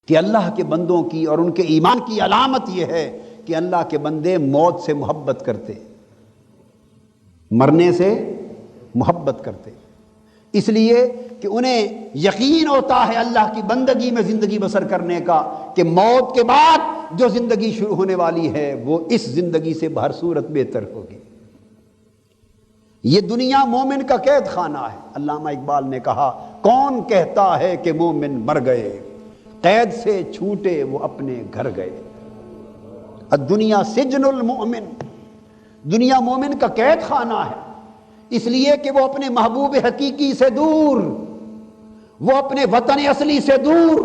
کہ اللہ کے بندوں کی اور ان کے ایمان کی علامت یہ ہے کہ اللہ کے بندے موت سے محبت کرتے، مرنے سے محبت کرتے، اس لیے کہ انہیں یقین ہوتا ہے اللہ کی بندگی میں زندگی بسر کرنے کا کہ موت کے بعد جو زندگی شروع ہونے والی ہے وہ اس زندگی سے بہر صورت بہتر ہوگی۔ یہ دنیا مومن کا قید خانہ ہے۔ علامہ اقبال نے کہا کون کہتا ہے کہ مومن مر گئے، قید سے چھوٹے وہ اپنے گھر گئے۔ الدنیا سجن المؤمن، دنیا مومن کا قید خانہ ہے، اس لیے کہ وہ اپنے محبوب حقیقی سے دور، وہ اپنے وطن اصلی سے دور،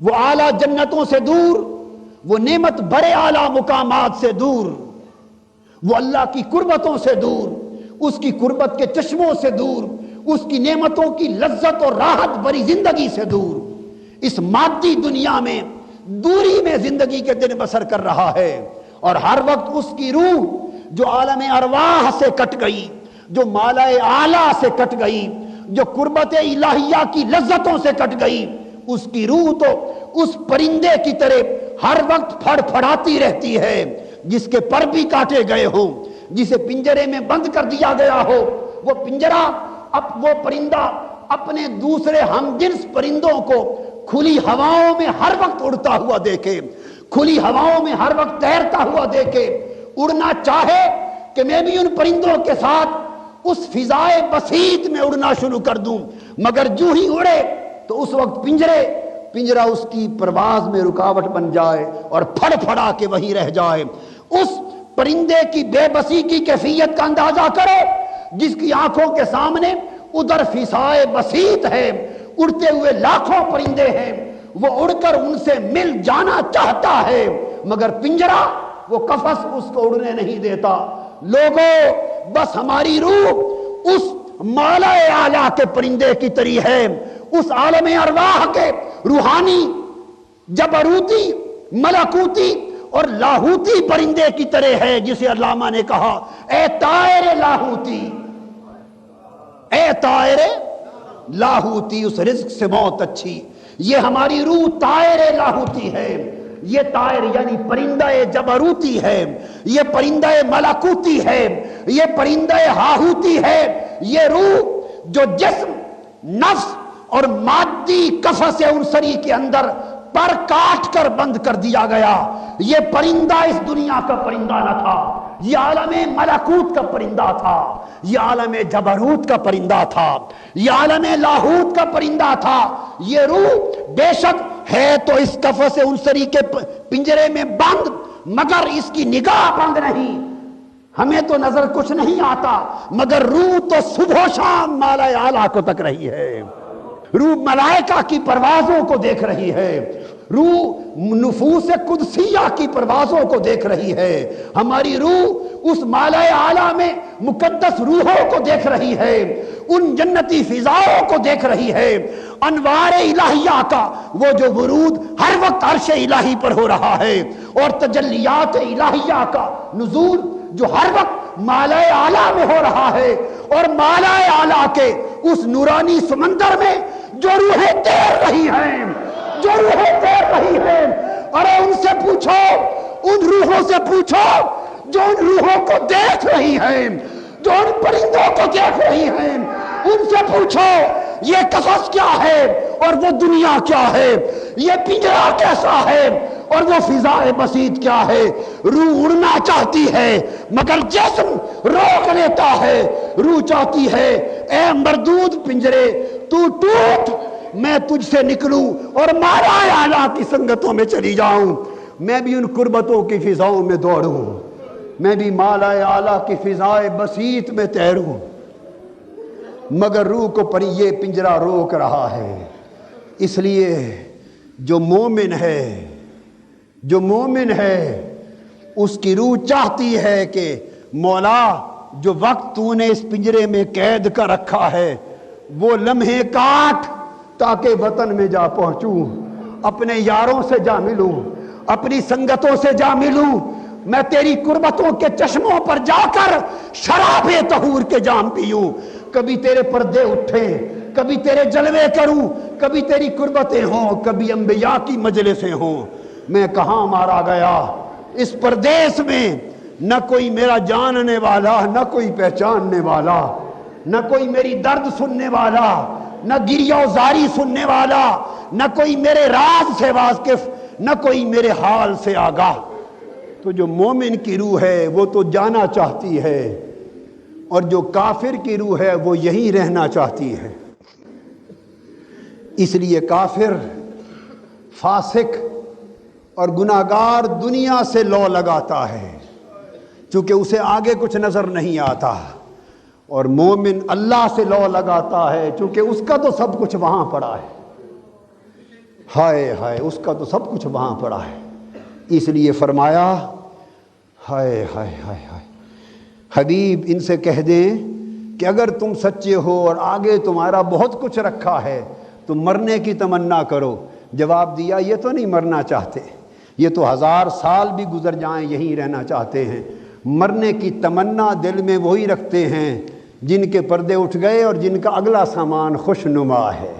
وہ اعلیٰ جنتوں سے دور، وہ نعمت بڑے اعلیٰ مقامات سے دور، وہ اللہ کی قربتوں سے دور، اس کی قربت کے چشموں سے دور، اس کی نعمتوں کی لذت اور راحت بری زندگی سے دور، اس مادی دنیا میں دوری میں زندگی کے دن بسر کر رہا ہے، اور ہر وقت اس کی روح جو عالم ارواح سے کٹ گئی، جو مالائے اعلیٰ سے کٹ گئی، جو قربت الہیہ کی لذتوں سے کٹ گئی، اس کی روح تو اس پرندے کی طرح ہر وقت پھڑ پھڑاتی رہتی ہے جس کے پر بھی کاٹے گئے ہوں، جسے پنجرے میں بند کر دیا گیا ہو۔ وہ پنجرہ وہ پرندہ اپنے دوسرے ہم جنس پرندوں کو کھلی ہواؤں میں ہر وقت اڑتا ہوا دیکھے، کھلی ہواؤں میں ہر وقت تیرتا ہوا دیکھے، اڑنا چاہے کہ میں بھی ان پرندوں کے ساتھ اس فضائے بسیط میں اڑنا شروع کر دوں، مگر جو ہی اڑے تو اس وقت پنجرہ اس کی پرواز میں رکاوٹ بن جائے اور پھڑ پھڑا کے وہیں رہ جائے۔ اس پرندے کی بے بسی کی کیفیت کا اندازہ کرو جس کی آنکھوں کے سامنے ادھر فضائے بسیط ہے، اڑتے ہوئے لاکھوں پرندے ہیں، وہ اڑ کر ان سے مل جانا چاہتا ہے، مگر پنجرہ وہ قفس اس کو اڑنے نہیں دیتا۔ لوگوں، بس ہماری روح اس مالائے اعلیٰ کے پرندے کی طرح ہے، اس عالم ارواح کے روحانی، جبروتی، ملکوتی اور لاہوتی پرندے کی طرح ہے، جسے علامہ نے کہا اے طائر لاہوتی، اے طائر لاہوتی، اس رزق سے بہت اچھی۔ یہ ہماری روح طائر لاہوتی ہے، یہ طائر یعنی پرندہ جبروتی ہے، یہ پرندہ ملکوتی ہے، یہ پرندہ ہاہوتی ہے۔ یہ روح جو جسم، نفس اور مادی قفس عنصری کے اندر پر کاٹ کر بند کر دیا گیا، یہ پرندہ اس دنیا کا پرندہ نہ تھا، یہ عالم ملکوت کا پرندہ تھا، یہ عالم جبروت کا پرندہ تھا، یہ عالم لاہوت کا پرندہ تھا۔ یہ روح بے شک ہے تو اس قفس عنصری کے پنجرے میں بند، مگر اس کی نگاہ بند نہیں، ہمیں تو نظر کچھ نہیں آتا، مگر روح تو صبح و شام مالائے اعلیٰ کو تک رہی ہے، روح ملائکہ کی پروازوں کو دیکھ رہی ہے، روح نفوس قدسیہ کی پروازوں کو دیکھ رہی ہے، ہماری روح اس مالائے اعلیٰ میں مقدس روحوں کو دیکھ رہی ہے، ان جنتی فضاؤں کو دیکھ رہی ہے، انوار الہیہ کا وہ جو ورود ہر وقت عرش الہی پر ہو رہا ہے، اور تجلیات الہیہ کا نزول جو ہر وقت مالائے اعلیٰ میں ہو رہا ہے، اور مالائے اعلیٰ کے اس نورانی سمندر میں جو روحیں تیر رہی ہیں، جو روحیں تیر رہی ہیں، ارے ان سے پوچھو، ان روحوں سے پوچھو جو ان روحوں کو دیکھ رہی ہیں، جو ان پرندوں کو دیکھ رہی ہیں، ان سے پوچھو یہ قفس کیا ہے اور وہ دنیا کیا ہے، یہ پنجرہ کیسا ہے اور وہ فضائے بسیط کیا ہے۔ روح اڑنا چاہتی ہے مگر جسم روک لیتا ہے، روح چاہتی ہے اے مردود پنجرے تو ٹوٹ، میں تجھ سے نکلوں اور مالائے اعلیٰ کی سنگتوں میں چلی جاؤں، میں بھی ان قربتوں کی فضاؤں میں دوڑوں، میں بھی مالائے اعلیٰ کی فضائے بسیط میں تیروں، مگر روح کو پر یہ پنجرہ روک رہا ہے۔ اس لیے جو مومن ہے اس کی روح چاہتی ہے کہ مولا جو وقت تو نے اس پنجرے میں قید کر رکھا ہے وہ لمحے کاٹ تاکہ وطن میں جا پہنچوں، اپنے یاروں سے جا ملوں، اپنی سنگتوں سے جا ملوں، میں تیری قربتوں کے چشموں پر جا کر شراب طہور کے جام پیوں۔ کبھی تیرے پردے اٹھیں، کبھی تیرے جلوے کروں، کبھی تیری قربتیں ہوں، کبھی انبیاء کی مجلسیں ہوں۔ میں کہاں مارا گیا اس پردیس میں، نہ کوئی میرا جاننے والا، نہ کوئی پہچاننے والا، نہ کوئی میری درد سننے والا، نہ گریہ و زاری سننے والا، نہ کوئی میرے راز سے واقف، نہ کوئی میرے حال سے آگاہ۔ تو جو مومن کی روح ہے وہ تو جانا چاہتی ہے، اور جو کافر کی روح ہے وہ یہیں رہنا چاہتی ہے۔ اس لیے کافر، فاسق اور گناہگار دنیا سے لو لگاتا ہے چونکہ اسے آگے کچھ نظر نہیں آتا، اور مومن اللہ سے لو لگاتا ہے چونکہ اس کا تو سب کچھ وہاں پڑا ہے۔ ہائے ہائے، اس کا تو سب کچھ وہاں پڑا ہے۔ اس لیے فرمایا ہائے ہائے ہائے ہائے، حبیب ان سے کہہ دیں کہ اگر تم سچے ہو اور آگے تمہارا بہت کچھ رکھا ہے تو مرنے کی تمنا کرو۔ جواب دیا یہ تو نہیں مرنا چاہتے، یہ تو 1000 سال بھی گزر جائیں یہیں رہنا چاہتے ہیں۔ مرنے کی تمنا دل میں وہی رکھتے ہیں جن کے پردے اٹھ گئے اور جن کا اگلا سامان خوش نما ہے۔